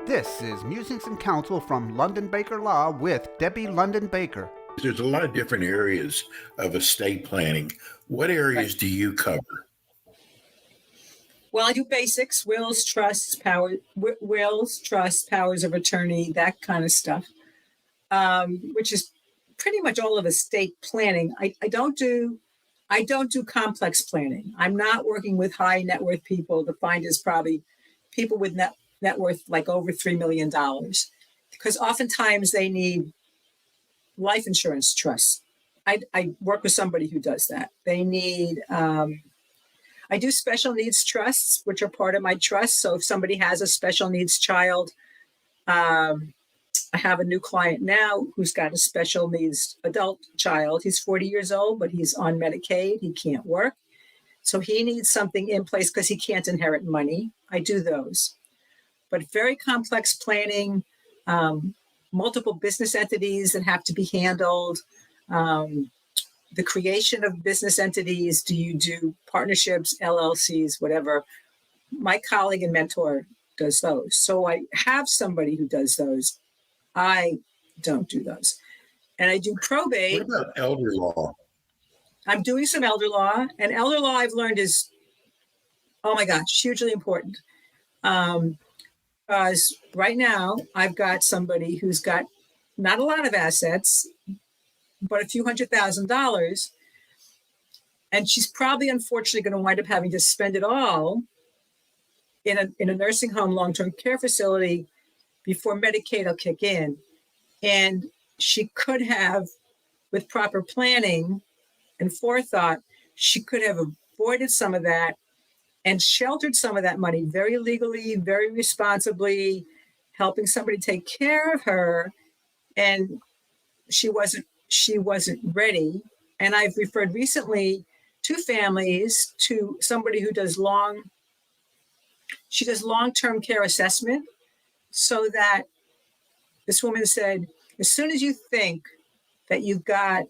This is Musings and Counsel from London Baker Law with Debbie London Baker. There's a lot of different areas of estate planning. What areas do you cover? Well, I do basics: wills, trusts, powers of attorney, that kind of stuff, which is pretty much all of estate planning. I don't do complex planning. I'm not working with high net worth people. Defined as probably people with net worth like over $3 million, because oftentimes they need life insurance trusts. I work with somebody who does that. They need. I do special needs trusts, which are part of my trust. So if somebody has a special needs child, I have a new client now who's got a special needs adult child. He's 40 years old, but he's on Medicaid. He can't work. So he needs something in place because he can't inherit money. I do those. But very complex planning, multiple business entities that have to be handled, the creation of business entities. Do you do partnerships, LLCs, whatever? My colleague and mentor does those. So I have somebody who does those. I don't do those. And I do probate. What about elder law? I'm doing some elder law. And elder law I've learned is, oh my gosh, hugely important. Because right now I've got somebody who's got not a lot of assets, but a few $100,000. And she's probably, unfortunately, going to wind up having to spend it all in a nursing home, long-term care facility before Medicaid will kick in. And she could have, with proper planning and forethought, she could have avoided some of that and sheltered some of that money very legally, very responsibly, helping somebody take care of her. And she wasn't ready. And I've referred recently two families to somebody who does long-term care assessment, so that this woman said, as soon as you think that you've got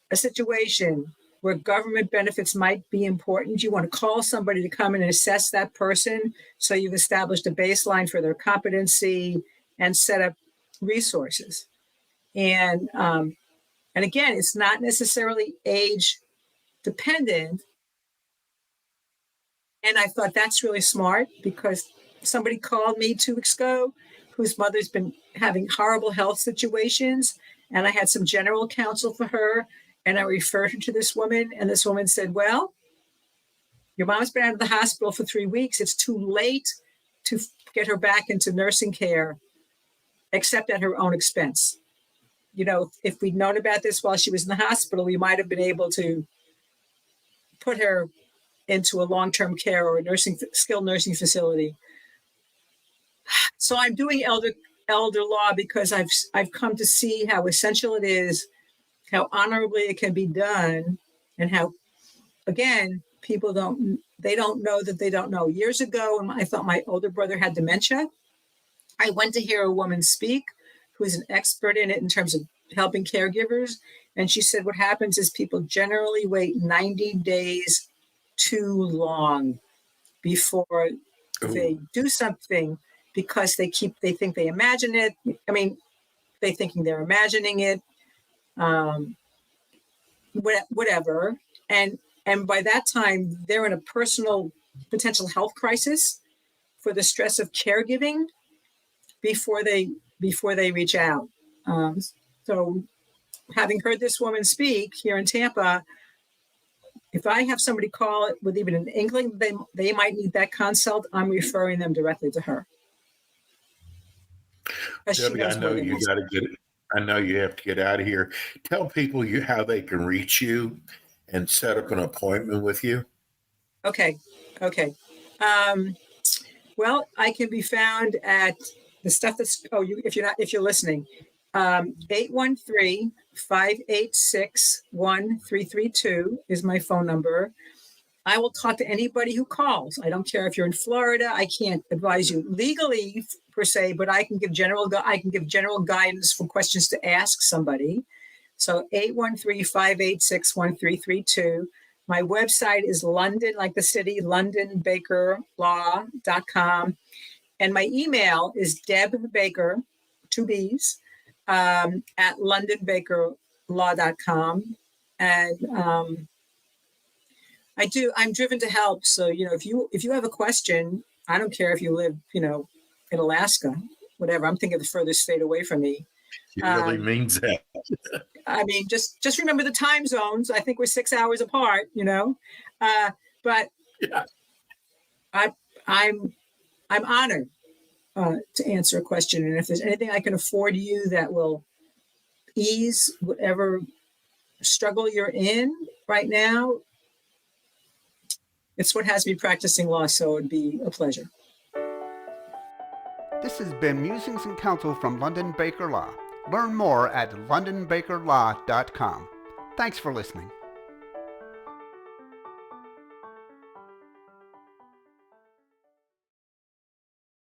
a situation where government benefits might be important, you want to call somebody to come in and assess that person. So you've established a baseline for their competency and set up resources. And again, it's not necessarily age dependent. And I thought that's really smart, because somebody called me 2 weeks ago whose mother's been having horrible health situations. And I had some general counsel for her. And I referred her to this woman. And this woman said, well, your mom's been out of the hospital for 3 weeks. It's too late to get her back into nursing care, except at her own expense. You know, if we'd known about this while she was in the hospital, we might have been able to put her into a long-term care or a skilled nursing facility. So I'm doing elder law because I've come to see how essential it is, how honorably it can be done, and how, again, people don't know that they don't know. Years ago, when I thought my older brother had dementia, I went to hear a woman speak who is an expert in it in terms of helping caregivers. And she said what happens is people generally wait 90 days too long before they do something, because they think they imagine it. I mean, they thinking they're imagining it, whatever. And by that time, they're in a personal potential health crisis for the stress of caregiving before they reach out. So having heard this woman speak here in Tampa, if I have somebody call it with even an inkling they might need that consult, I'm referring them directly to her. Debbie, I know you got to get it. I know you have to get out of here. Tell people how they can reach you and set up an appointment with you. Okay. Well, I can be found at the stuff that's, if you're listening, 813-586-1332 is my phone number. I will talk to anybody who calls. I don't care if you're in Florida. I can't advise you legally per se, but I can give general guidance for questions to ask somebody. So 813-586-1332. My website is London, like the city, londonbakerlaw.com. And my email is Deb Baker, 2 B's, at londonbakerlaw.com. And I'm driven to help. So, if you have a question, I don't care if you live, in Alaska, whatever. I'm thinking the furthest state away from me. She really means that. I mean, just remember the time zones. I think we're 6 hours apart, but Yeah. I'm honored to answer a question. And if there's anything I can afford you that will ease whatever struggle you're in right now, it's what has me practicing law. So it'd be a pleasure. This has been Musings and Counsel from London Baker Law. Learn more at londonbakerlaw.com. Thanks for listening.